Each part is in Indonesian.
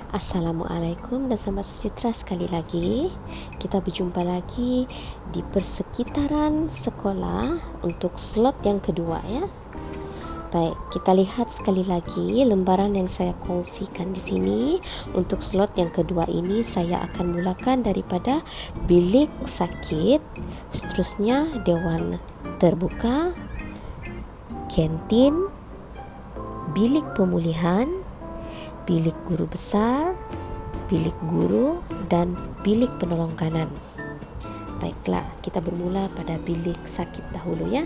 Assalamualaikum dan selamat sejahtera sekali lagi. Kita berjumpa lagi di persekitaran sekolah untuk slot yang kedua ya. Baik, kita lihat sekali lagi lembaran yang saya kongsikan di sini. Untuk slot yang kedua ini saya akan mulakan daripada bilik sakit, seterusnya dewan terbuka, kantin, bilik pemulihan, bilik guru besar, bilik guru, dan bilik penolong kanan. Baiklah, kita bermula pada bilik sakit dahulu ya.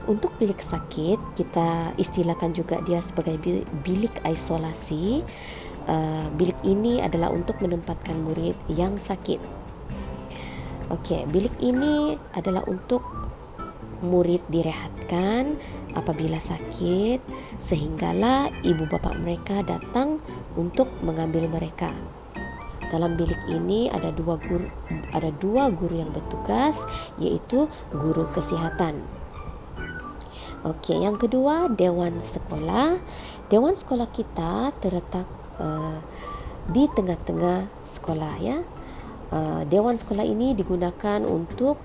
Untuk bilik sakit, kita istilahkan juga dia sebagai bilik isolasi. Bilik ini adalah untuk menempatkan murid yang sakit. Okey, bilik ini adalah untuk murid direhatkan apabila sakit, sehinggalah ibu bapa mereka datang untuk mengambil mereka. Dalam bilik ini ada dua guru yang bertugas, iaitu guru kesihatan. Okey, yang kedua, dewan sekolah. Dewan sekolah kita terletak di tengah-tengah sekolah ya. Dewan sekolah ini digunakan untuk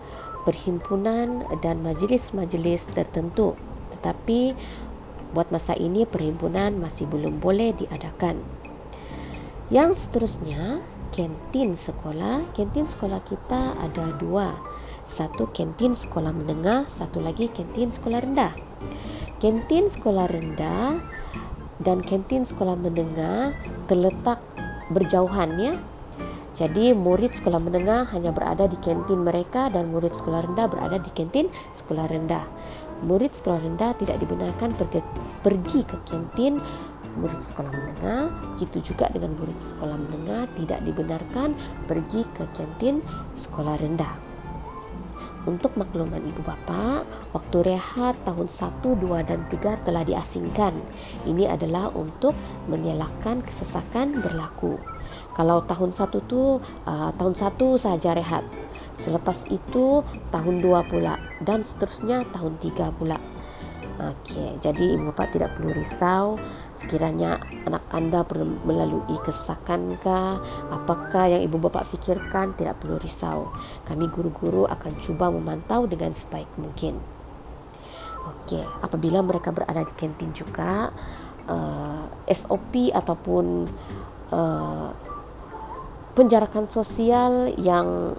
perhimpunan dan majlis-majlis tertentu, tetapi buat masa ini perhimpunan masih belum boleh diadakan. Yang seterusnya, kantin sekolah. Kantin sekolah kita ada dua. Satu kantin sekolah menengah, satu lagi kantin sekolah rendah. Kantin sekolah rendah dan kantin sekolah menengah terletak berjauhan ya. Jadi murid sekolah menengah hanya berada di kantin mereka dan murid sekolah rendah berada di kantin sekolah rendah. Murid sekolah rendah tidak dibenarkan pergi ke kantin murid sekolah menengah. Begitu juga dengan murid sekolah menengah tidak dibenarkan pergi ke kantin sekolah rendah. Untuk makluman ibu bapa, waktu rehat tahun 1, 2 dan 3 telah diasingkan. Ini adalah untuk mengelakkan kesesakan berlaku. Kalau tahun 1 tu tahun 1 sahaja rehat. Selepas itu tahun 2 pula dan seterusnya tahun 3 pula. Okey, jadi ibu bapa tidak perlu risau sekiranya anak anda perlu melalui kesakankah, apakah yang ibu bapa fikirkan, tidak perlu risau. Kami guru-guru akan cuba memantau dengan sebaik mungkin. Okey, apabila mereka berada di kantin juga, SOP ataupun penjarakan sosial yang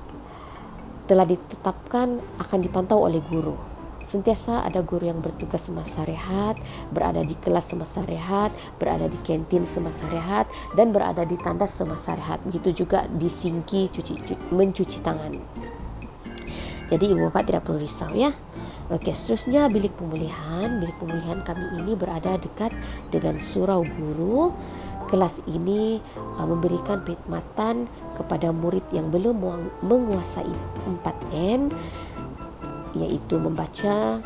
telah ditetapkan akan dipantau oleh guru. Sentiasa ada guru yang bertugas semasa rehat, berada di kelas semasa rehat, berada di kantin semasa rehat, dan berada di tandas semasa rehat. Begitu juga di sinki mencuci tangan. Jadi ibu bapa tidak perlu risau ya. Okey, seterusnya bilik pemulihan. Bilik pemulihan kami ini berada dekat dengan surau guru. Kelas ini memberikan perkhidmatan kepada murid yang belum menguasai 4M, iaitu membaca,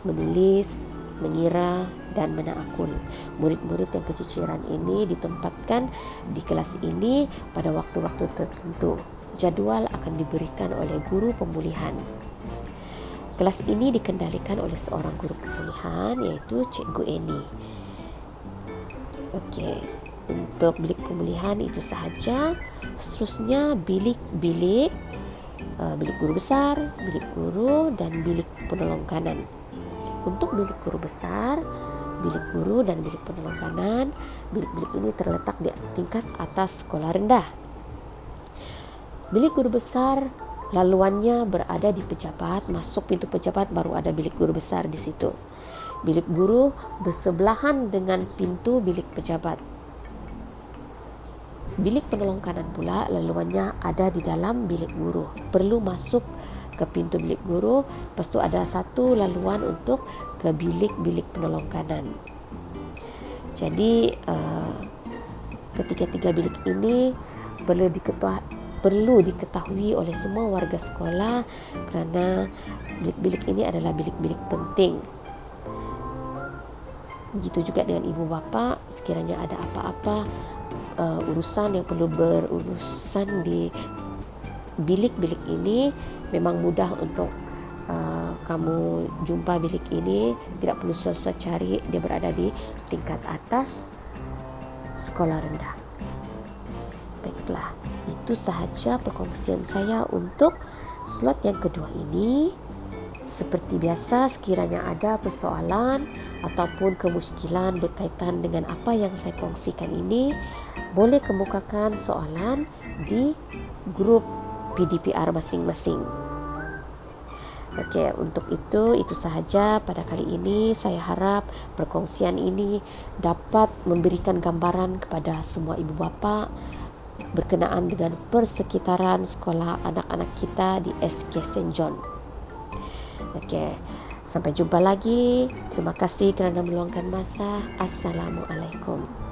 menulis, mengira dan menakul. Murid-murid yang keciciran ini ditempatkan di kelas ini pada waktu-waktu tertentu. Jadual akan diberikan oleh guru pemulihan. Kelas ini dikendalikan oleh seorang guru pemulihan, iaitu Cikgu Eni. Okey, untuk bilik pemulihan itu sahaja. Seterusnya bilik-bilik, bilik guru besar, bilik guru, dan bilik penolong kanan. Untuk bilik guru besar, bilik guru, dan bilik penolong kanan, bilik-bilik ini terletak di tingkat atas sekolah rendah. Bilik guru besar laluannya berada di pejabat, masuk pintu pejabat baru ada bilik guru besar di situ. Bilik guru bersebelahan dengan pintu bilik pejabat. Bilik penolong kanan pula laluannya ada di dalam bilik guru. Perlu masuk ke pintu bilik guru, lepas tu ada satu laluan untuk ke bilik-bilik penolong kanan. Jadi ketiga-tiga bilik ini perlu diketahui oleh semua warga sekolah kerana bilik-bilik ini adalah bilik-bilik penting. Begitu juga dengan ibu bapa, sekiranya ada apa-apa urusan yang perlu berurusan di bilik-bilik ini, memang mudah untuk kamu jumpa bilik ini. Tidak perlu susah cari, dia berada di tingkat atas sekolah rendah. Baiklah, itu sahaja perkongsian saya untuk slot yang kedua ini. Seperti biasa, sekiranya ada persoalan ataupun kemusykilan berkaitan dengan apa yang saya kongsikan ini, boleh kemukakan soalan di grup PDPR masing-masing. Okey, untuk itu sahaja pada kali ini. Saya harap perkongsian ini dapat memberikan gambaran kepada semua ibu bapa berkenaan dengan persekitaran sekolah anak-anak kita di SK St. John. Okey, sampai jumpa lagi. Terima kasih kerana meluangkan masa. Assalamualaikum.